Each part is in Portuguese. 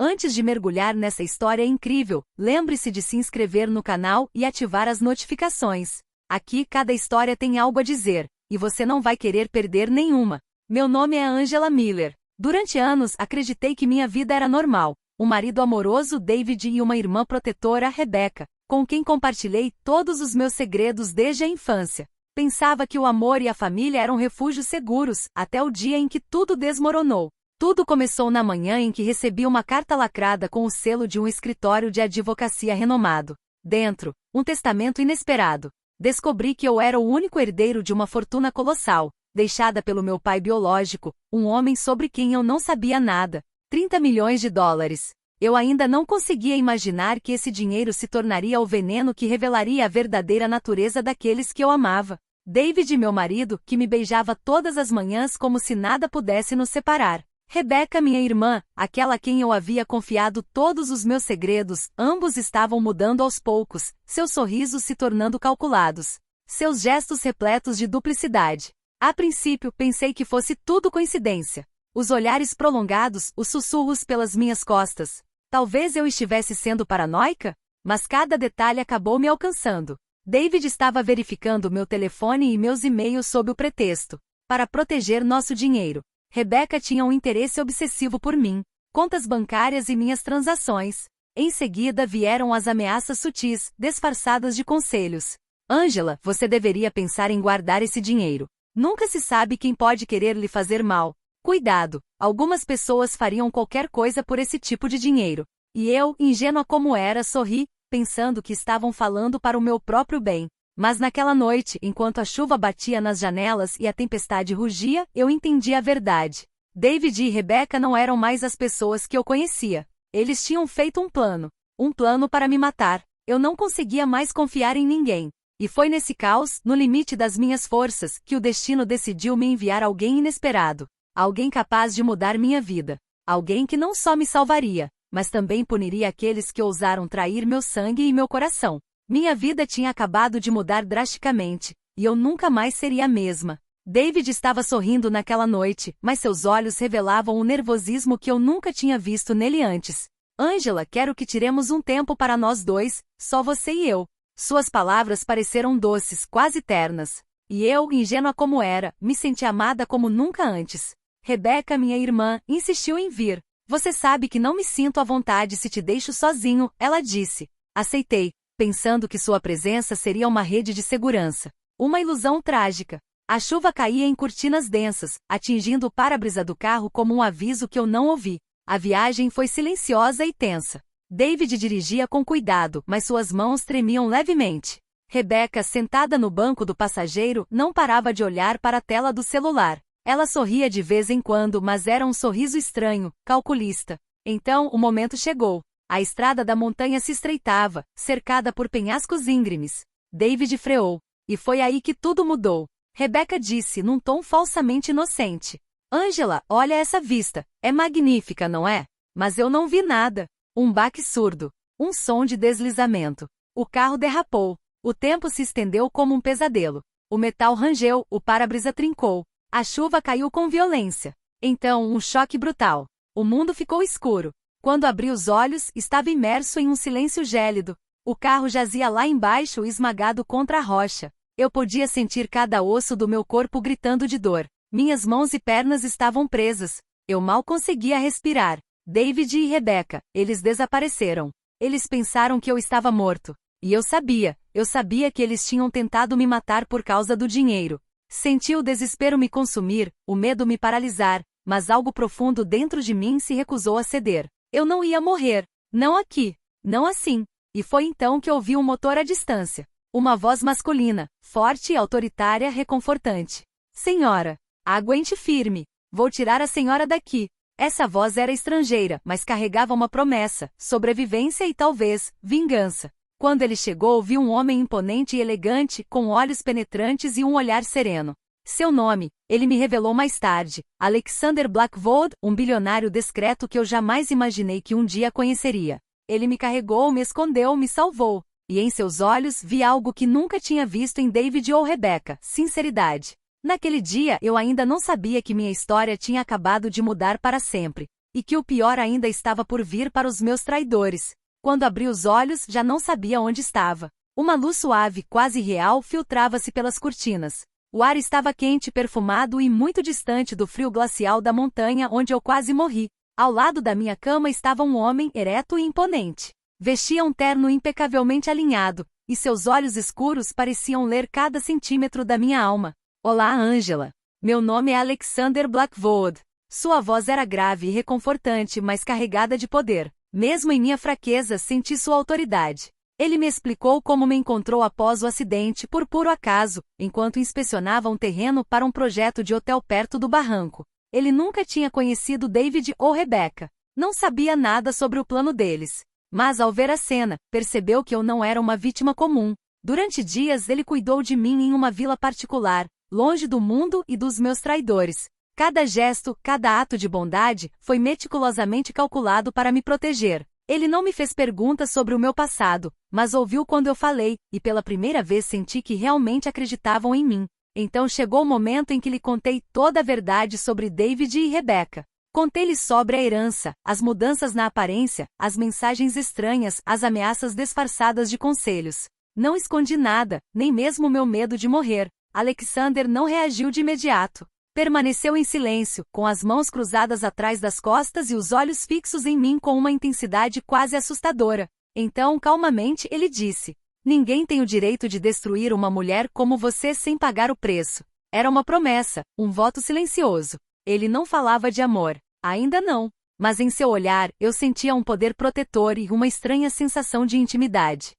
Antes de mergulhar nessa história incrível, lembre-se de se inscrever no canal e ativar as notificações. Aqui cada história tem algo a dizer, e você não vai querer perder nenhuma. Meu nome é Angela Miller. Durante anos acreditei que minha vida era normal. Um marido amoroso, David, e uma irmã protetora, Rebecca, com quem compartilhei todos os meus segredos desde a infância. Pensava que o amor e a família eram refúgios seguros, até o dia em que tudo desmoronou. Tudo começou na manhã em que recebi uma carta lacrada com o selo de um escritório de advocacia renomado. Dentro, um testamento inesperado. Descobri que eu era o único herdeiro de uma fortuna colossal, deixada pelo meu pai biológico, um homem sobre quem eu não sabia nada. 30 milhões de dólares. Eu ainda não conseguia imaginar que esse dinheiro se tornaria o veneno que revelaria a verdadeira natureza daqueles que eu amava. David, meu marido, que me beijava todas as manhãs como se nada pudesse nos separar. Rebecca, minha irmã, aquela a quem eu havia confiado todos os meus segredos, ambos estavam mudando aos poucos, seus sorrisos se tornando calculados, seus gestos repletos de duplicidade. A princípio, pensei que fosse tudo coincidência. Os olhares prolongados, os sussurros pelas minhas costas. Talvez eu estivesse sendo paranoica? Mas cada detalhe acabou me alcançando. David estava verificando meu telefone e meus e-mails sob o pretexto. Para proteger nosso dinheiro. Rebecca tinha um interesse obsessivo por mim, contas bancárias e minhas transações. Em seguida vieram as ameaças sutis, disfarçadas de conselhos. Angela, você deveria pensar em guardar esse dinheiro. Nunca se sabe quem pode querer lhe fazer mal. Cuidado, algumas pessoas fariam qualquer coisa por esse tipo de dinheiro. E eu, ingênua como era, sorri, pensando que estavam falando para o meu próprio bem. Mas naquela noite, enquanto a chuva batia nas janelas e a tempestade rugia, eu entendi a verdade. David e Rebecca não eram mais as pessoas que eu conhecia. Eles tinham feito um plano. Um plano para me matar. Eu não conseguia mais confiar em ninguém. E foi nesse caos, no limite das minhas forças, que o destino decidiu me enviar alguém inesperado. Alguém capaz de mudar minha vida. Alguém que não só me salvaria, mas também puniria aqueles que ousaram trair meu sangue e meu coração. Minha vida tinha acabado de mudar drasticamente, e eu nunca mais seria a mesma. David estava sorrindo naquela noite, mas seus olhos revelavam um nervosismo que eu nunca tinha visto nele antes. Angela, quero que tiremos um tempo para nós dois, só você e eu. Suas palavras pareceram doces, quase ternas. E eu, ingênua como era, me senti amada como nunca antes. Rebecca, minha irmã, insistiu em vir. Você sabe que não me sinto à vontade se te deixo sozinho, ela disse. Aceitei, pensando que sua presença seria uma rede de segurança. Uma ilusão trágica. A chuva caía em cortinas densas, atingindo o para-brisa do carro como um aviso que eu não ouvi. A viagem foi silenciosa e tensa. David dirigia com cuidado, mas suas mãos tremiam levemente. Rebecca, sentada no banco do passageiro, não parava de olhar para a tela do celular. Ela sorria de vez em quando, mas era um sorriso estranho, calculista. Então, o momento chegou. A estrada da montanha se estreitava, cercada por penhascos íngremes. David freou. E foi aí que tudo mudou. Rebecca disse num tom falsamente inocente. Angela, olha essa vista. É magnífica, não é? Mas eu não vi nada. Um baque surdo. Um som de deslizamento. O carro derrapou. O tempo se estendeu como um pesadelo. O metal rangeu, o para-brisa trincou. A chuva caiu com violência. Então, um choque brutal. O mundo ficou escuro. Quando abri os olhos, estava imerso em um silêncio gélido. O carro jazia lá embaixo, esmagado contra a rocha. Eu podia sentir cada osso do meu corpo gritando de dor. Minhas mãos e pernas estavam presas. Eu mal conseguia respirar. David e Rebecca, eles desapareceram. Eles pensaram que eu estava morto. E eu sabia que eles tinham tentado me matar por causa do dinheiro. Senti o desespero me consumir, o medo me paralisar, mas algo profundo dentro de mim se recusou a ceder. Eu não ia morrer. Não aqui. Não assim. E foi então que ouvi um motor à distância. Uma voz masculina, forte e autoritária, reconfortante. Senhora, aguente firme. Vou tirar a senhora daqui. Essa voz era estrangeira, mas carregava uma promessa, sobrevivência e talvez, vingança. Quando ele chegou, vi um homem imponente e elegante, com olhos penetrantes e um olhar sereno. Seu nome, ele me revelou mais tarde, Alexander Blackwood, um bilionário discreto que eu jamais imaginei que um dia conheceria. Ele me carregou, me escondeu, me salvou. E em seus olhos vi algo que nunca tinha visto em David ou Rebecca, sinceridade. Naquele dia eu ainda não sabia que minha história tinha acabado de mudar para sempre. e que o pior ainda estava por vir para os meus traidores. Quando abri os olhos, já não sabia onde estava. Uma luz suave, quase real, filtrava-se pelas cortinas. O ar estava quente e perfumado e muito distante do frio glacial da montanha onde eu quase morri. Ao lado da minha cama estava um homem ereto e imponente. Vestia um terno impecavelmente alinhado, e seus olhos escuros pareciam ler cada centímetro da minha alma. Olá, Angela. Meu nome é Alexander Blackwood. Sua voz era grave e reconfortante, mas carregada de poder. Mesmo em minha fraqueza, senti sua autoridade. Ele me explicou como me encontrou após o acidente por puro acaso, enquanto inspecionava um terreno para um projeto de hotel perto do barranco. Ele nunca tinha conhecido David ou Rebecca. Não sabia nada sobre o plano deles. Mas ao ver a cena, percebeu que eu não era uma vítima comum. Durante dias ele cuidou de mim em uma vila particular, longe do mundo e dos meus traidores. Cada gesto, cada ato de bondade, foi meticulosamente calculado para me proteger. Ele não me fez perguntas sobre o meu passado, mas ouviu quando eu falei, e pela primeira vez senti que realmente acreditavam em mim. Então chegou o momento em que lhe contei toda a verdade sobre David e Rebecca. Contei-lhe sobre a herança, as mudanças na aparência, as mensagens estranhas, as ameaças disfarçadas de conselhos. Não escondi nada, nem mesmo meu medo de morrer. Alexander não reagiu de imediato. Permaneceu em silêncio, com as mãos cruzadas atrás das costas e os olhos fixos em mim com uma intensidade quase assustadora. Então, calmamente, ele disse: ninguém tem o direito de destruir uma mulher como você sem pagar o preço. Era uma promessa, um voto silencioso. Ele não falava de amor. Ainda não. Mas em seu olhar, eu sentia um poder protetor e uma estranha sensação de intimidade.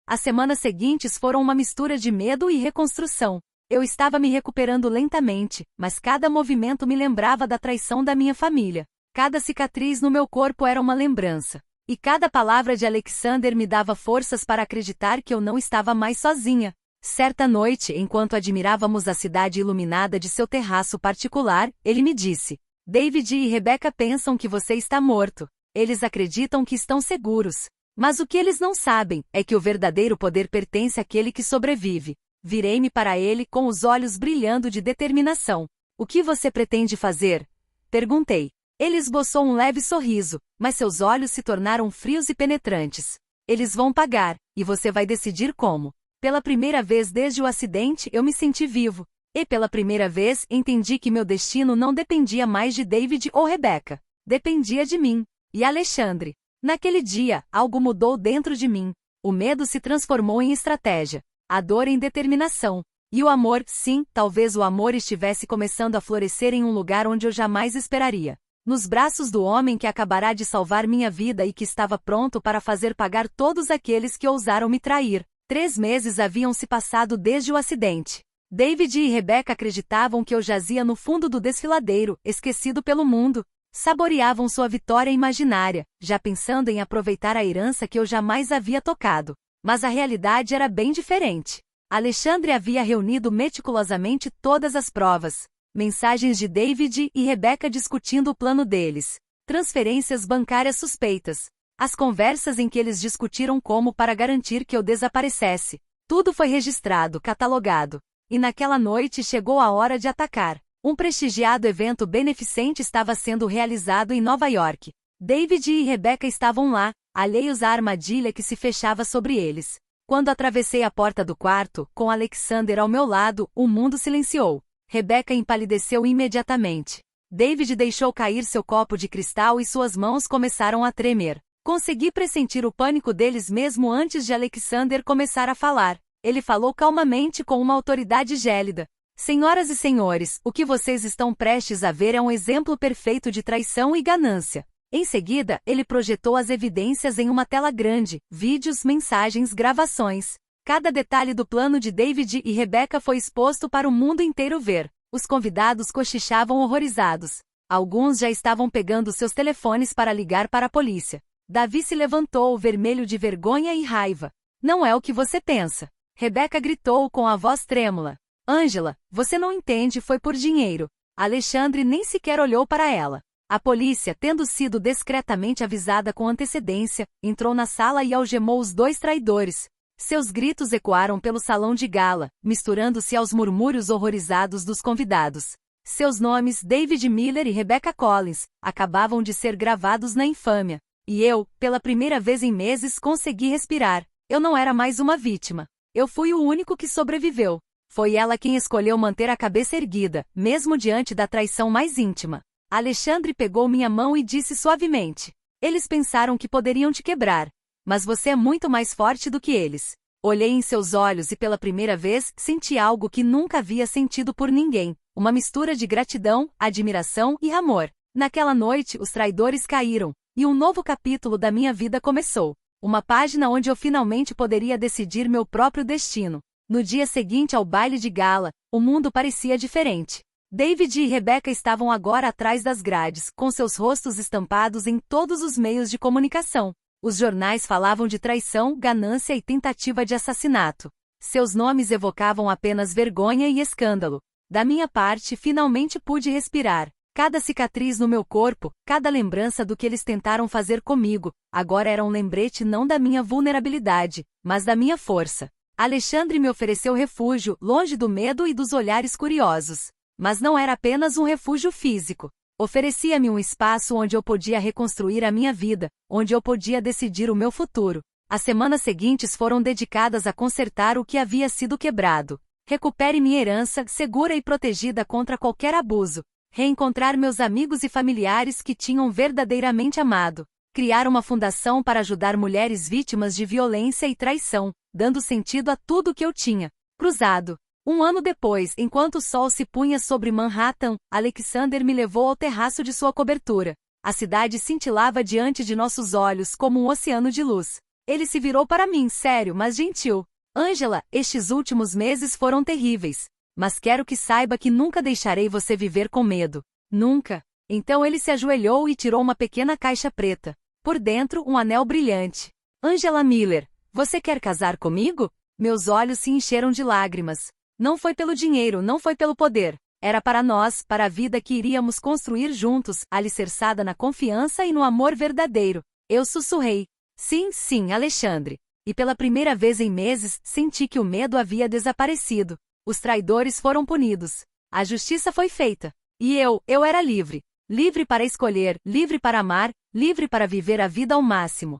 As semanas seguintes foram uma mistura de medo e reconstrução. Eu estava me recuperando lentamente, mas cada movimento me lembrava da traição da minha família. Cada cicatriz no meu corpo era uma lembrança. E cada palavra de Alexander me dava forças para acreditar que eu não estava mais sozinha. Certa noite, enquanto admirávamos a cidade iluminada de seu terraço particular, ele me disse: David e Rebecca pensam que você está morto. Eles acreditam que estão seguros. Mas o que eles não sabem é que o verdadeiro poder pertence àquele que sobrevive. Virei-me para ele com os olhos brilhando de determinação. O que você pretende fazer? Perguntei. Ele esboçou um leve sorriso, mas seus olhos se tornaram frios e penetrantes. Eles vão pagar, e você vai decidir como. Pela primeira vez desde o acidente eu me senti vivo. E pela primeira vez entendi que meu destino não dependia mais de David ou Rebecca. Dependia de mim. E Alexandre. Naquele dia, algo mudou dentro de mim. O medo se transformou em estratégia. A dor em determinação. E o amor, sim, talvez o amor estivesse começando a florescer em um lugar onde eu jamais esperaria. Nos braços do homem que acabará de salvar minha vida e que estava pronto para fazer pagar todos aqueles que ousaram me trair. 3 meses haviam se passado desde o acidente. David e Rebecca acreditavam que eu jazia no fundo do desfiladeiro, esquecido pelo mundo. Saboreavam sua vitória imaginária, já pensando em aproveitar a herança que eu jamais havia tocado. Mas a realidade era bem diferente. Alexandre havia reunido meticulosamente todas as provas. Mensagens de David e Rebecca discutindo o plano deles. Transferências bancárias suspeitas. As conversas em que eles discutiram como para garantir que eu desaparecesse. Tudo foi registrado, catalogado. E naquela noite chegou a hora de atacar. Um prestigiado evento beneficente estava sendo realizado em Nova York. David e Rebecca estavam lá, alheios à armadilha que se fechava sobre eles. Quando atravessei a porta do quarto, com Alexander ao meu lado, o mundo silenciou. Rebecca empalideceu imediatamente. David deixou cair seu copo de cristal e suas mãos começaram a tremer. Consegui pressentir o pânico deles mesmo antes de Alexander começar a falar. Ele falou calmamente com uma autoridade gélida. Senhoras e senhores, o que vocês estão prestes a ver é um exemplo perfeito de traição e ganância. Em seguida, ele projetou as evidências em uma tela grande, vídeos, mensagens, gravações. Cada detalhe do plano de David e Rebecca foi exposto para o mundo inteiro ver. Os convidados cochichavam horrorizados. Alguns já estavam pegando seus telefones para ligar para a polícia. Davi se levantou, vermelho de vergonha e raiva. Não é o que você pensa. Rebecca gritou com a voz trêmula. Angela, você não entende, foi por dinheiro. Alexandre nem sequer olhou para ela. A polícia, tendo sido discretamente avisada com antecedência, entrou na sala e algemou os 2 traidores. Seus gritos ecoaram pelo salão de gala, misturando-se aos murmúrios horrorizados dos convidados. Seus nomes, David Miller e Rebecca Collins, acabavam de ser gravados na infâmia. E eu, pela primeira vez em meses, consegui respirar. Eu não era mais uma vítima. Eu fui o único que sobreviveu. Foi ela quem escolheu manter a cabeça erguida, mesmo diante da traição mais íntima. Alexandre pegou minha mão e disse suavemente: eles pensaram que poderiam te quebrar. Mas você é muito mais forte do que eles. Olhei em seus olhos e pela primeira vez senti algo que nunca havia sentido por ninguém. Uma mistura de gratidão, admiração e amor. Naquela noite, os traidores caíram, e um novo capítulo da minha vida começou. Uma página onde eu finalmente poderia decidir meu próprio destino. No dia seguinte ao baile de gala, o mundo parecia diferente. David e Rebecca estavam agora atrás das grades, com seus rostos estampados em todos os meios de comunicação. Os jornais falavam de traição, ganância e tentativa de assassinato. Seus nomes evocavam apenas vergonha e escândalo. Da minha parte, finalmente pude respirar. Cada cicatriz no meu corpo, cada lembrança do que eles tentaram fazer comigo, agora era um lembrete não da minha vulnerabilidade, mas da minha força. Alexandre me ofereceu refúgio, longe do medo e dos olhares curiosos. Mas não era apenas um refúgio físico. Oferecia-me um espaço onde eu podia reconstruir a minha vida, onde eu podia decidir o meu futuro. As semanas seguintes foram dedicadas a consertar o que havia sido quebrado. Recupere minha herança, segura e protegida contra qualquer abuso. Reencontrar meus amigos e familiares que tinham verdadeiramente amado. Criar uma fundação para ajudar mulheres vítimas de violência e traição, dando sentido a tudo que eu tinha. Cruzado. Um ano depois, enquanto o sol se punha sobre Manhattan, Alexander me levou ao terraço de sua cobertura. A cidade cintilava diante de nossos olhos como um oceano de luz. Ele se virou para mim, sério, mas gentil. Angela, estes últimos meses foram terríveis. Mas quero que saiba que nunca deixarei você viver com medo. Nunca. Então ele se ajoelhou e tirou uma pequena caixa preta. Por dentro, um anel brilhante. Angela Miller, você quer casar comigo? Meus olhos se encheram de lágrimas. Não foi pelo dinheiro, não foi pelo poder. Era para nós, para a vida que iríamos construir juntos, alicerçada na confiança e no amor verdadeiro. Eu sussurrei. Sim, sim, Alexandre. E pela primeira vez em meses, senti que o medo havia desaparecido. Os traidores foram punidos. A justiça foi feita. E eu era livre. Livre para escolher, livre para amar, livre para viver a vida ao máximo.